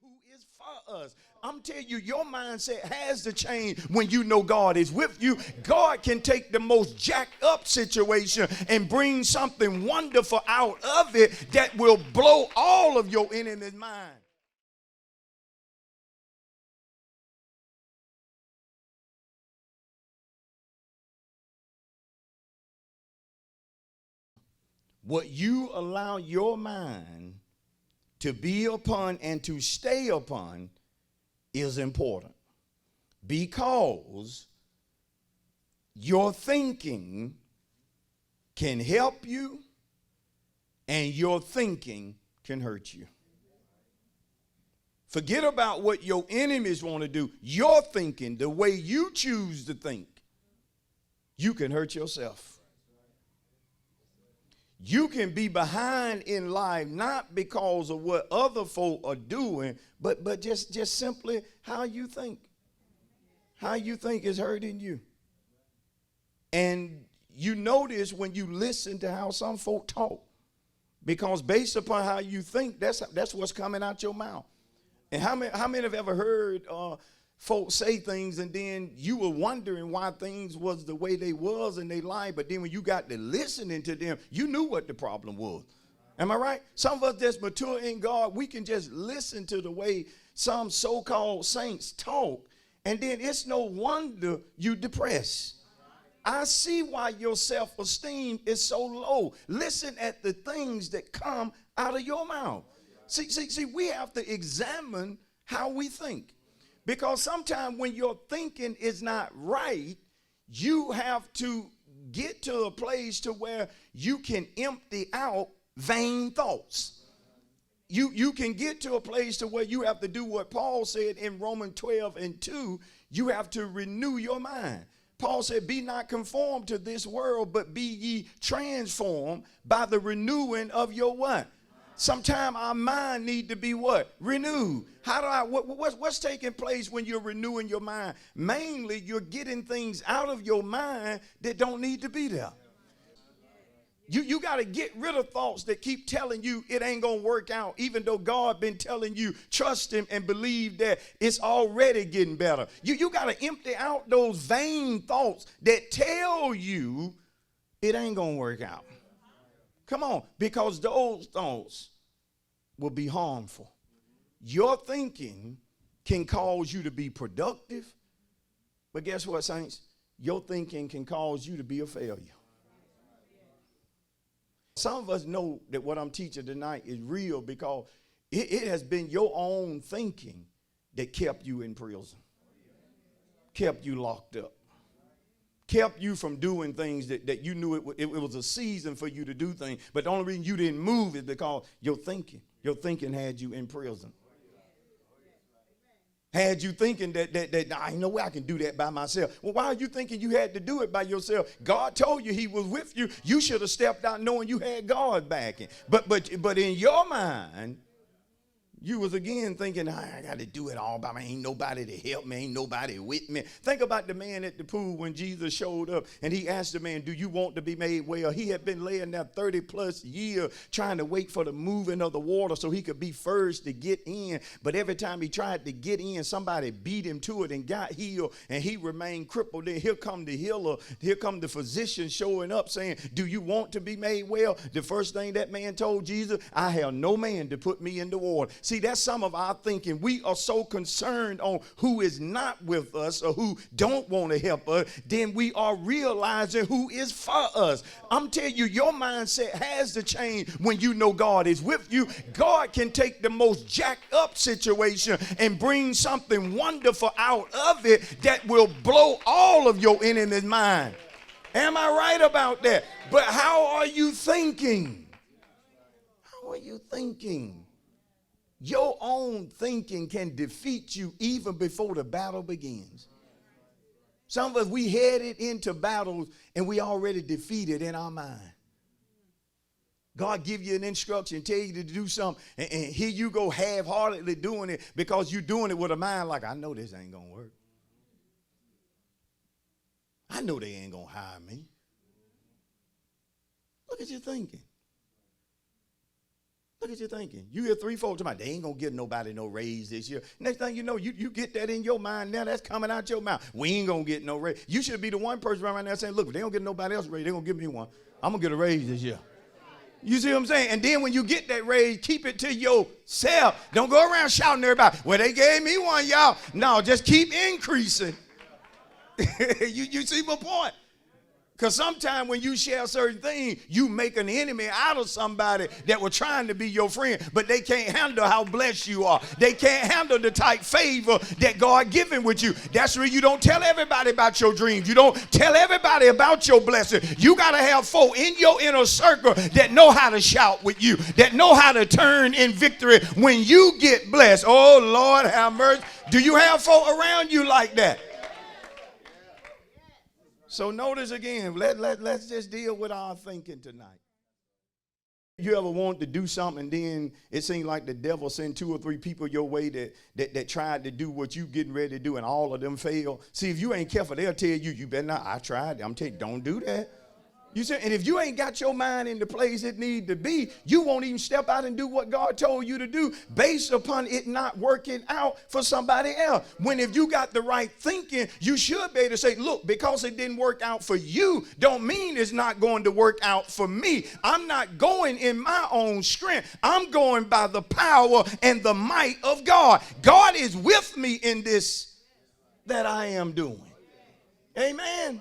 who is for us. I'm telling you, your mindset has to change when you know God is with you. God can take the most jacked up situation and bring something wonderful out of it that will blow all of your enemy's mind. What you allow your mind to be upon and to stay upon is important, because your thinking can help you and your thinking can hurt you. Forget about what your enemies want to do. Your thinking, the way you choose to think, you can hurt yourself. You can be behind in life not because of what other folk are doing, but just simply how you think. How you think is hurting you. And you notice when you listen to how some folk talk, because based upon how you think, that's what's coming out your mouth. And how many have ever heard folks say things and then you were wondering why things was the way they was in their life, but then when you got to listening to them, you knew what the problem was. Am I right? Some of us that's mature in God, we can just listen to the way some so-called saints talk, and then it's no wonder you depressed. I see why your self-esteem is so low. Listen at the things that come out of your mouth. See, we have to examine how we think. Because sometimes when your thinking is not right, you have to get to a place to where you can empty out vain thoughts. You can get to a place to where you have to do what Paul said in Romans 12:2. You have to renew your mind. Paul said, be not conformed to this world, but be ye transformed by the renewing of your what? Sometimes our mind need to be what? Renewed. What's taking place when you're renewing your mind? Mainly, you're getting things out of your mind that don't need to be there. You got to get rid of thoughts that keep telling you it ain't going to work out, even though God been telling you trust him and believe that it's already getting better. You got to empty out those vain thoughts that tell you it ain't going to work out. Come on, because those thoughts will be harmful. Your thinking can cause you to be productive, but guess what, saints? Your thinking can cause you to be a failure. Some of us know that what I'm teaching tonight is real because it has been your own thinking that kept you in prison, kept you locked up, kept you from doing things that you knew it was a season for you to do things. But the only reason you didn't move is because your thinking had you in prison. Had you thinking that I ain't no way I can do that by myself. Well, why are you thinking you had to do it by yourself? God told you he was with you. You should have stepped out knowing you had God backing. But in your mind, you was again thinking, I got to do it all by me. Ain't nobody to help me. Ain't nobody with me. Think about the man at the pool when Jesus showed up and he asked the man, do you want to be made well? He had been laying there 30 plus years trying to wait for the moving of the water so he could be first to get in. But every time he tried to get in, somebody beat him to it and got healed, and he remained crippled. Then here come the healer. Here come the physician showing up saying, do you want to be made well? The first thing that man told Jesus, I have no man to put me in the water. See, that's some of our thinking. We are so concerned on who is not with us or who don't want to help us, then we are realizing who is for us. I'm telling you, your mindset has to change when you know God is with you. God can take the most jacked up situation and bring something wonderful out of it that will blow all of your enemy's mind. Am I right about that? But how are you thinking? How are you thinking? Your own thinking can defeat you even before the battle begins. Some of us, we headed into battles and we already defeated in our mind. God give you an instruction, tell you to do something, and here you go half-heartedly doing it because you're doing it with a mind like, I know this ain't going to work. I know they ain't going to hire me. Look at your thinking. Look at you thinking. You hear 3 folks talking about, they ain't going to give nobody no raise this year. Next thing you know, you get that in your mind now. That's coming out your mouth. We ain't going to get no raise. You should be the one person right now saying, look, if they don't get nobody else raise, they're going to give me one. I'm going to get a raise this year. You see what I'm saying? And then when you get that raise, keep it to yourself. Don't go around shouting to everybody, well, they gave me one, y'all. No, just keep increasing. you see my point? Because sometimes when you share certain things, you make an enemy out of somebody that were trying to be your friend, but they can't handle how blessed you are. They can't handle the type favor that God given with you. That's why you don't tell everybody about your dreams. You don't tell everybody about your blessing. You got to have folk in your inner circle that know how to shout with you, that know how to turn in victory when you get blessed. Oh, Lord, have mercy. Do you have folk around you like that? So notice again, let's just deal with our thinking tonight. You ever want to do something, then it seems like the devil sent 2 or 3 people your way that tried to do what you getting ready to do, and all of them failed. See, if you ain't careful, they'll tell you, you better not. I tried. I'm telling you, don't do that. You see, and if you ain't got your mind in the place it need to be, you won't even step out and do what God told you to do based upon it not working out for somebody else. When if you got the right thinking, you should be able to say, look, because it didn't work out for you, don't mean it's not going to work out for me. I'm not going in my own strength. I'm going by the power and the might of God. God is with me in this that I am doing. Amen.